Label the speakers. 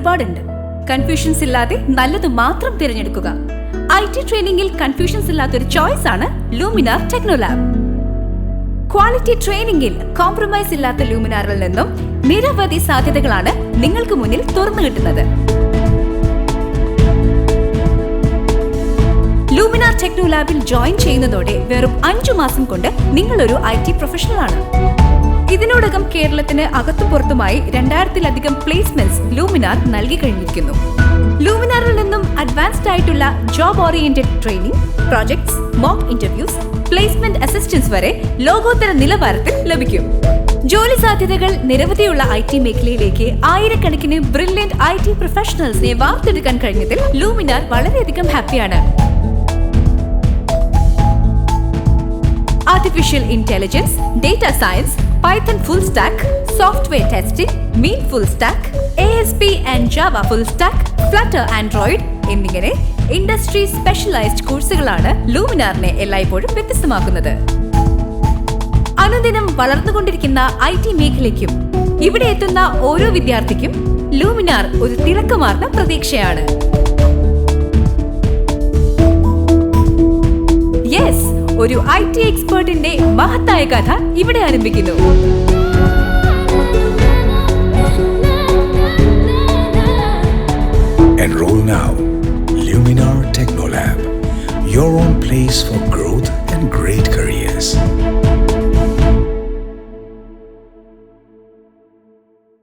Speaker 1: ഒരുപാടുണ്ട്. കൺഫ്യൂഷൻസ് ഇല്ലാതെ നല്ലത് മാത്രം തിരഞ്ഞെടുക്കുക. IT ട്രെയിനിങ്ങിൽ കൺഫ്യൂഷൻസ് ഇല്ലാത്തൊരു ചോയ്സ് ആണ് Luminar Technolab. ക്വാളിറ്റി ട്രെയിനിങ്ങിൽ കോംപ്രമൈസ് ഇല്ലാത്ത ലൂമിനാറിൽ നിന്നും നിരവധി സാധ്യതകളാണ് നിങ്ങൾക്ക് മുന്നിൽ തുറന്നു കിട്ടുന്നത്. Luminar Technolabൽ ജോയിൻ ചെയ്യുന്നതോടെ വെറും 5 മാസം കൊണ്ട് നിങ്ങളൊരു IT പ്രൊഫഷണൽ ആണ്. ഇതിനോടകം കേരളത്തിന് അകത്തു പുറത്തുമായി 2000-ലധികം പ്ലേസ്മെന്റ്സ് ലൂമിനാർ നൽകി കഴിഞ്ഞിരിക്കുന്നു. ലൂമിനാറിൽ നിന്നും അഡ്വാൻസ്ഡ് ആയിട്ടുള്ള job oriented training, projects, mock interviews, placement assistance വരെ ലോകോത്തര നിലവാരത്തിൽ ലഭിക്കും. ജോലി സാധ്യതകൾ നിരവധിയുള്ള IT മേഖലയിലേക്ക് ആയിരക്കണക്കിന് ബ്രില്യന്റ് IT പ്രൊഫഷണൽസിനെ വാർത്തെടുക്കാൻ കഴിഞ്ഞതിൽ ലൂമിനാർ വളരെയധികം ഹാപ്പിയാണ്. Artificial intelligence, data science, Python full stack, software testing, mean full stack, ASP and Java full stack, flutter Android എന്നിങ്ങനെ ഇൻഡസ്ട്രി സ്പെഷ്യലൈസ്ഡ് കോഴ്സുകളാണ് ലൂമിനാറിനെ എല്ലായ്പ്പോഴും വ്യത്യസ്തമാക്കുന്നത്. അനുദിനം വളർന്നുകൊണ്ടിരിക്കുന്ന IT മേഖലയ്ക്കും ഇവിടെ എത്തുന്ന ഓരോ വിദ്യാർത്ഥിക്കും ലൂമിനാർ ഒരു തിളക്കമാർന്ന പ്രതീക്ഷയാണ്. യെസ്, ഒരു IT എക്സ്പേർട്ടിന്റെ മഹത്തായ കഥ ഇവിടെ ആരംഭിക്കുന്നു.
Speaker 2: Enroll now. Luminar Technolab, your own place for growth